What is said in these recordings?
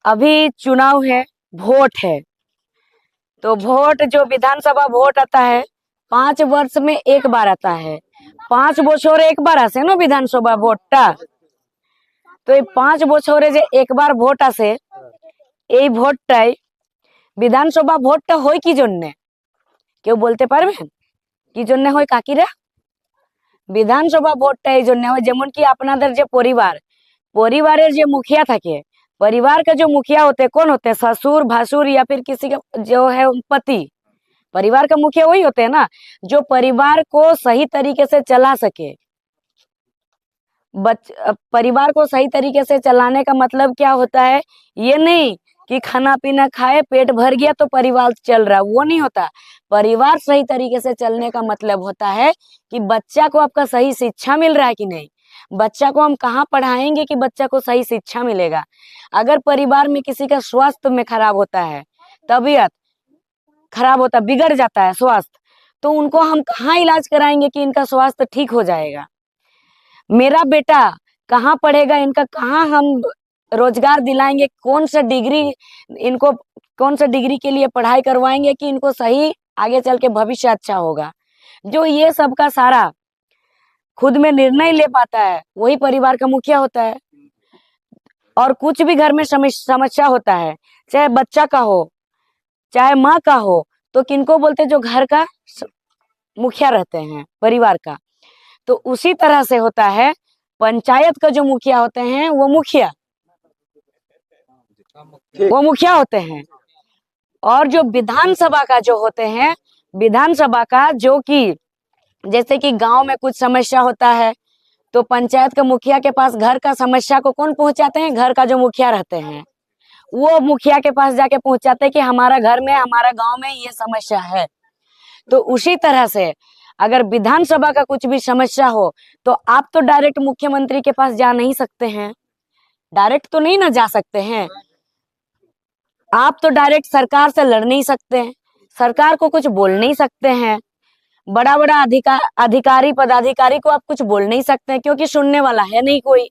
अभी चुनाव है, वोट है। तो वोट जो विधानसभा वोट आता है 5 वर्ष में एक बार आता है। 5 বছরে একবার আসে না বিধানসভা ভোটটা। তো এই 5 বছরে যে একবার ভোট আসে, এই ভোটটাই বিধানসভা ভোটটা হয় কি জন্যে কেউ বলতে পারবেন? কি জন্যে হয় কাকিরা? বিধানসভা ভোটটা এই জন্য হয়, যেমন কি আপনাদের যে परिवार जो मुखिया থাকে, परिवार का जो मुखिया होते हैं कौन होते हैं? ससुर भासुर या फिर किसी का जो है पति। परिवार का मुखिया वही होते हैं ना, जो परिवार को सही तरीके से चला सके। परिवार को सही तरीके से चलाने का मतलब क्या होता है? ये नहीं कि खाना पीना खाए पेट भर गया तो परिवार चल रहा, वो नहीं होता। परिवार सही तरीके से चलने का मतलब होता है कि बच्चा को आपका सही शिक्षा मिल रहा है कि नहीं, बच्चा को हम कहाँ पढ़ाएंगे कि बच्चा को सही शिक्षा मिलेगा। अगर परिवार में किसी का स्वास्थ्य में खराब होता है, तबीयत खराब होता, बिगड़ जाता है स्वास्थ्य, तो उनको हम कहाँ इलाज कराएंगे कि इनका स्वास्थ्य ठीक हो जाएगा। मेरा बेटा कहाँ पढ़ेगा, इनका कहाँ हम रोजगार दिलाएंगे, कौन सा डिग्री इनको, कौन सा डिग्री के लिए पढ़ाई करवाएंगे कि इनको सही आगे चल के भविष्य अच्छा होगा। जो ये सब का सारा खुद में निर्णय ले पाता है वही परिवार का मुखिया होता है। और कुछ भी घर में समस्या होता है, चाहे बच्चा का हो चाहे माँ का हो, तो किनको बोलते हैं? जो घर का मुखिया रहते हैं, परिवार का। तो उसी तरह से होता है पंचायत का जो मुखिया होते हैं वो मुखिया होते हैं। और जो विधानसभा का जो होते हैं, विधानसभा का जो कि जैसे कि गांव में कुछ समस्या होता है तो पंचायत के मुखिया के पास घर का समस्या को कौन पहुंचाते हैं? घर का जो मुखिया रहते हैं वो मुखिया के पास जाके पहुंचाते हैं कि हमारा घर में, हमारा गांव में ये समस्या है। तो उसी तरह से अगर विधानसभा का कुछ भी समस्या हो तो आप तो डायरेक्ट मुख्यमंत्री के पास जा नहीं सकते हैं, डायरेक्ट तो नहीं ना जा सकते हैं। आप तो डायरेक्ट सरकार से लड़ नहीं सकते हैं, सरकार को कुछ बोल नहीं सकते हैं, बड़ा बड़ा अधिकारी पदाधिकारी को आप कुछ बोल नहीं सकते हैं, क्योंकि सुनने वाला है नहीं कोई।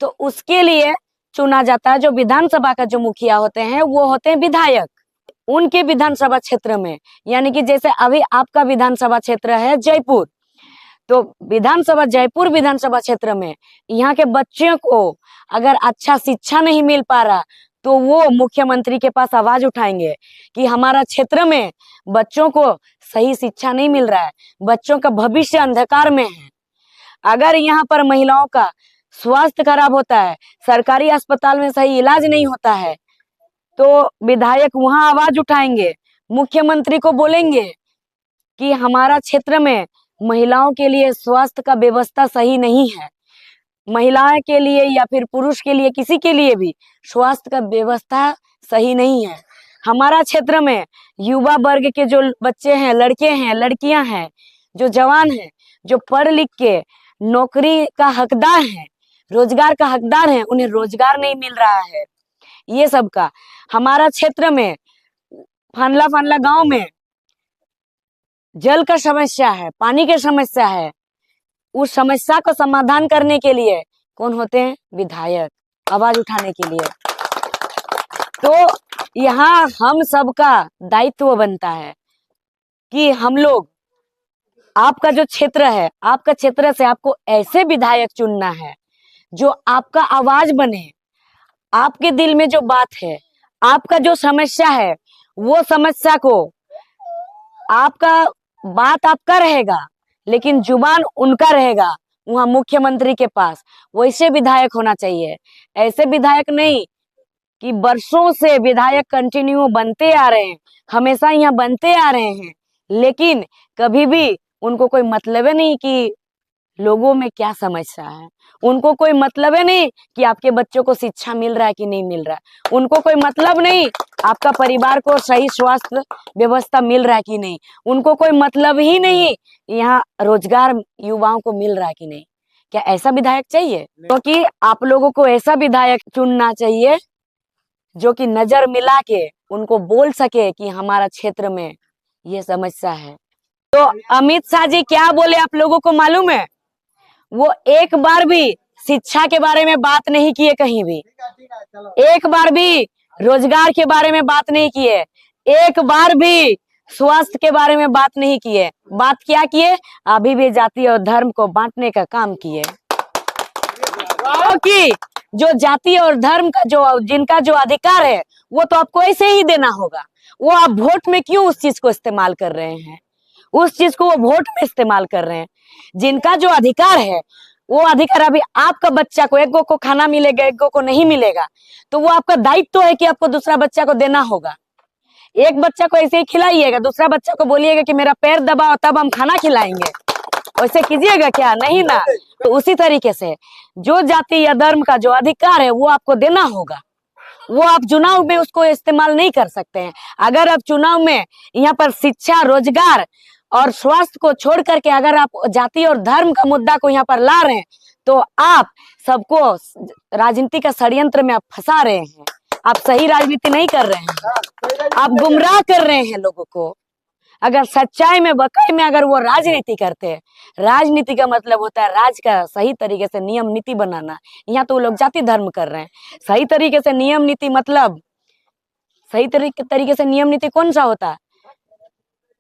तो उसके लिए चुना जाता है जो विधानसभा का जो मुखिया होते हैं वो होते हैं विधायक। उनके विधानसभा क्षेत्र में, यानी कि जैसे अभी आपका विधानसभा क्षेत्र है जयपुर, तो विधानसभा जयपुर विधानसभा क्षेत्र में यहाँ के बच्चों को अगर अच्छा शिक्षा नहीं मिल पा रहा तो वो मुख्यमंत्री के पास आवाज उठाएंगे कि हमारा क्षेत्र में बच्चों को सही शिक्षा नहीं मिल रहा है, बच्चों का भविष्य अंधकार में है। अगर यहाँ पर महिलाओं का स्वास्थ्य खराब होता है, सरकारी अस्पताल में सही इलाज नहीं होता है, तो विधायक वहां आवाज उठाएंगे, मुख्यमंत्री को बोलेंगे कि हमारा क्षेत्र में महिलाओं के लिए स्वास्थ्य का व्यवस्था सही नहीं है, महिलाएं के लिए या फिर पुरुष के लिए, किसी के लिए भी स्वास्थ्य का व्यवस्था सही नहीं है। हमारा क्षेत्र में युवा वर्ग के जो बच्चे हैं, लड़के हैं, लड़कियां हैं, जो जवान हैं, जो पढ़ लिख के नौकरी का हकदार हैं, रोजगार का हकदार हैं, उन्हें रोजगार नहीं मिल रहा है। ये सब का हमारा क्षेत्र में फानला फानला गांव में जल का समस्या है, पानी की समस्या है। उस समस्या को समाधान करने के लिए कौन होते हैं? विधायक, आवाज उठाने के लिए। तो यहाँ हम सबका दायित्व बनता है कि हम लोग, आपका जो क्षेत्र है, आपका क्षेत्र से आपको ऐसे विधायक चुनना है जो आपका आवाज बने, आपके दिल में जो बात है, आपका जो समस्या है, वो समस्या को, आपका बात आपका रहेगा लेकिन जुबान उनका रहेगा वहां मुख्यमंत्री के पास। वैसे विधायक होना चाहिए। ऐसे विधायक नहीं कि वर्षों से विधायक कंटिन्यू बनते आ रहे हैं, हमेशा यहाँ बनते आ रहे हैं, लेकिन कभी भी उनको कोई मतलब ही नहीं कि लोगों में क्या समस्या है, उनको कोई मतलब है नहीं कि आपके बच्चों को शिक्षा मिल रहा है कि नहीं मिल रहा है, उनको कोई मतलब नहीं आपका परिवार को सही स्वास्थ्य व्यवस्था मिल रहा है कि नहीं, उनको कोई मतलब ही नहीं यहाँ रोजगार युवाओं को मिल रहा है कि नहीं। क्या ऐसा विधायक चाहिए? क्योंकि आप लोगों को ऐसा विधायक चुनना चाहिए जो कि नजर मिला के उनको बोल सके कि हमारा क्षेत्र में ये समस्या है। तो अमित शाह जी क्या बोले आप लोगों को मालूम है? वो एक बार भी शिक्षा के बारे में बात नहीं किए कहीं भी, एक बार भी रोजगार के बारे में बात नहीं किए, एक बार भी स्वास्थ्य के बारे में बात नहीं किए। बात क्या किए? अभी भी जाति और धर्म को बांटने का काम किए। क्योंकि जो जाति और धर्म का जो जिनका जो अधिकार है वो तो आपको ऐसे ही देना होगा। वो आप वोट में क्यों उस चीज को इस्तेमाल कर रहे हैं? उस चीज को वो वोट में इस्तेमाल कर रहे हैं। जिनका जो अधिकार है वो अधिकार, अभी आपका बच्चा को एक गो को खाना मिलेगा, एक गो को नहीं मिलेगा, तो वो आपका दायित्व है कि आपको दूसरा बच्चा को देना होगा। एक बच्चा को ऐसे ही खिलाइएगा, दूसरा बच्चा को बोलिएगा कि मेरा पैर दबाओ तब हम खाना खिलाएंगे, वैसे कीजिएगा क्या? नहीं ना। तो उसी तरीके से जो जाति या धर्म का जो अधिकार है वो आपको देना होगा। वो आप चुनाव में उसको इस्तेमाल नहीं कर सकते हैं। अगर आप चुनाव में यहाँ पर शिक्षा, रोजगार और स्वास्थ्य को छोड़ करके अगर आप जाति और धर्म का मुद्दा को यहाँ पर ला रहे हैं तो आप सबको राजनीति का षड्यंत्र में आप फंसा रहे हैं। आप सही राजनीति नहीं कर रहे हैं, आप गुमराह कर रहे हैं लोगों को। अगर सच्चाई में, वाकई में अगर वो राजनीति करते हैं, राजनीति का मतलब होता है राज का सही तरीके से नियम नीति बनाना। यहाँ तो वो लोग जाति धर्म कर रहे हैं। सही तरीके से नियम नीति मतलब, सही तरीके से नियम नीति कौन सा होता है?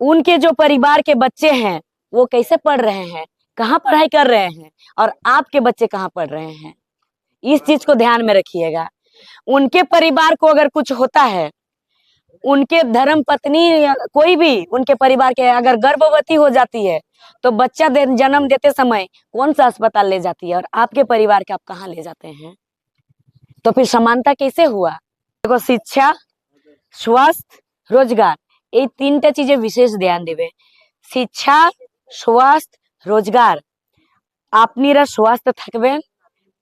उनके जो परिवार के बच्चे हैं वो कैसे पढ़ रहे हैं, कहाँ पढ़ाई कर रहे हैं, और आपके बच्चे कहाँ पढ़ रहे हैं, इस चीज को ध्यान में रखिएगा। उनके परिवार को अगर कुछ होता है, उनके धर्म पत्नी या कोई भी उनके परिवार के अगर गर्भवती हो जाती है तो बच्चा जन्म देते समय कौन सा अस्पताल ले जाती है, और आपके परिवार के आप कहाँ ले जाते हैं? तो फिर समानता कैसे हुआ? देखो, शिक्षा, स्वास्थ्य, रोजगार, ये तीनटा चीजें विशेष ध्यान देवे। शिक्षा, स्वास्थ्य, रोजगार। आपनिरा स्वास्थ्य থাকবেন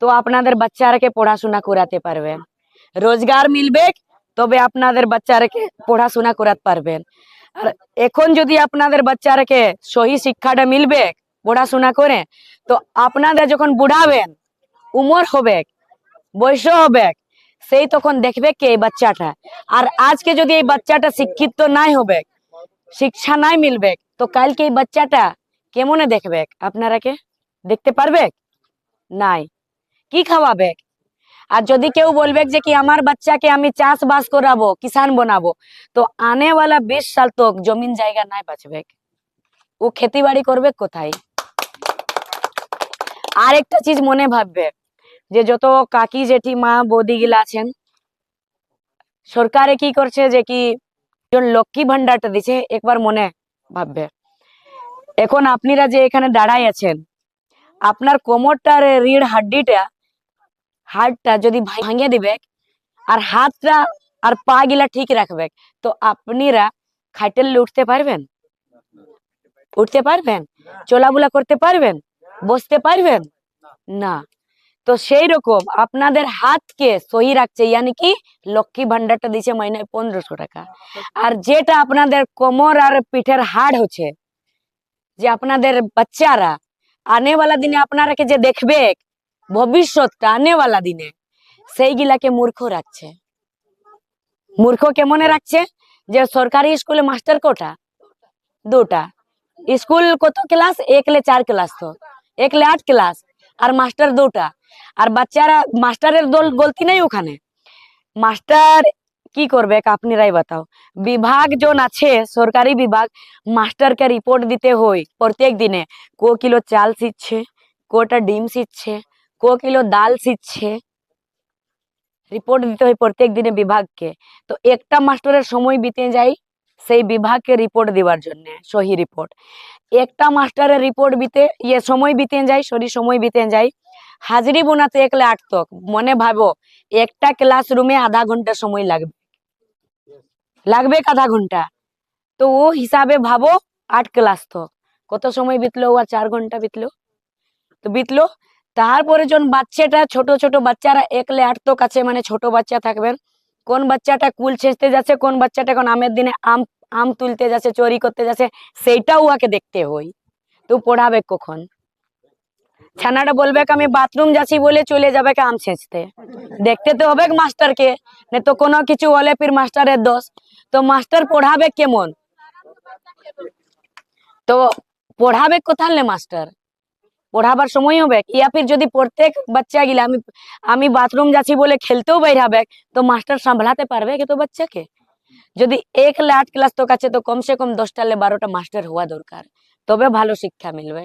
তো আপনাদের বাচ্চারাকে পড়াশোনা করাতে পারবেন। রোজগার মিলবে তবে আপনাদের বাচ্চারাকে পড়াশোনা করাতে পারবেন। আর এখন যদি আপনাদের বাচ্চারাকে সহি শিক্ষাটা মিলবে পড়াশোনা করে, তো আপনাদের যখন বুড়াবেন, উমর হবে, বয়স হবে, সেই তখন দেখবে কে এই বাচ্চাটা। আর আজকে যদি এই বাচ্চাটা শিক্ষিত নাই হবে, শিক্ষা নাই মিলবে, তো কালকে এই বাচ্চাটা কেমনে দেখবে? আপনারাকে দেখতে পারবে নাই, কি খাওয়াবে? আর যদি কেউ বলবে যে কি আমার বাচ্চাকে আমি চাষবাস করাবো, কিষান বানাবো, তো আনে वाला 20 সাল তক জমিন জায়গা নাই বাঁচবে, ও খেতি বাড়ি করবে কোথায়? আরেকটা চিজ মনে ভাববে যে যত কাকি জেঠি মা বৌদি গিলা আছেন, সরকারে কি করছে যে কি লক্ষ্মী ভান্ডারটা দিছে, একবার মনে ভাববে। এখন আপনারা যে এখানে দাঁড়াই আছেন, আপনার কোমরটার রিড় হাড়টা যদি ভাঙিয়ে দিবে আর হাতটা আর পা গিলা ঠিক রাখবে, তো আপনারা খাইটেলে উঠতে পারবেন? উঠতে পারবেন? চলাবুলা করতে পারবেন? বসতে পারবেন না। তো সেই রকম আপনাদের হাতকে সহি রাখছে, यानी কি লক্ষ্মী ভান্ডারটা দিচ্ছে মাইনে 1500 টাকা। আর যেটা আপনাদের কোমর আর পিঠের হাড় হচ্ছে, যে আপনাদের বাচ্চারা আনে वाला দিনে আপনারাকে যে দেখবে, ভবিষ্যৎটা আনে वाला দিনে, সেইগুলাকে মূর্খ রাখছে। মূর্খ কেমনে রাখছে? যে সরকারি স্কুলে মাস্টার কোটা? 2টা। স্কুল কত ক্লাস? 1 লে 4 ক্লাস, তো 1 লে 8 ক্লাস, আর মাস্টার 2টা। আর বাচ্চারা, মাস্টারের গলতি নেই ওখানে। মাস্টার কি করবে আপনারাই বাতাও। বিভাগ জন আছে, সরকারি বিভাগ, মাস্টারকে রিপোর্ট দিতে হয় প্রত্যেক দিনে, কো কিলো চাল সিচ্ছে, কোটা ডিম সিচ্ছে, কো কিলো ডাল সিচ্ছে, রিপোর্ট দিতে হয় প্রত্যেক দিনে বিভাগকে। তো একটা মাস্টারের সময় বিতে যায় সেই বিভাগকে রিপোর্ট দেওয়ার জন্য, সহি রিপোর্ট। একটা মাস্টারের রিপোর্ট বিতে সময় বিতে যায়, সময় বিতে যায় হাজিরি বোনাতে 1 লে 8 তক। মনে ভাবো একটা ক্লাসরুমে আধা ঘন্টা সময় লাগবে আধা ঘন্টা। তো ও হিসাবে ভাবো 8 ক্লাস তো কত সময় বিতলো, আর 4 ঘন্টা বিতলো, তো বিতলো। তারপরে যখন বাচ্চাটা, ছোট ছোট বাচ্চারা 1 লে 8 তক আছে, মানে ছোট বাচ্চা থাকবেন, কোন বাচ্চাটা কুল ছেঁচতে যাচ্ছে, কোন বাচ্চাটা এখন আমের দিনে আম তুলতে যাচ্ছে, চুরি করতে যাচ্ছে, সেইটাও উহাকে দেখতে হয়। তো পড়াবে কখন? ছানাটা বলবে আমি বাথরুম যাচ্ছি বলে চলে যাবে আম ছেঁচতে, দেখতে তো হবে মাস্টারকে, না তো কোনো কিছু হলে ফির মাস্টারের দোষ। তো মাস্টার পড়াবে কেমন? তো পড়াবে কোথালে মাস্টার? পড়াবার সময় হবে, ইয়া ফির যদি প্রত্যেক বাচ্চা গিলা আমি বাথরুম যাচ্ছি বলে খেলতেও বাইর হবে, তো মাস্টার সামলাতে পারবে কি তো বাচ্চাকে? যদি 1 লে 8 ক্লাস তো কাছে, তো কমসে কম 10টা লে 12টা মাস্টার হওয়া দরকার, তবে ভালো শিক্ষা মিলবে।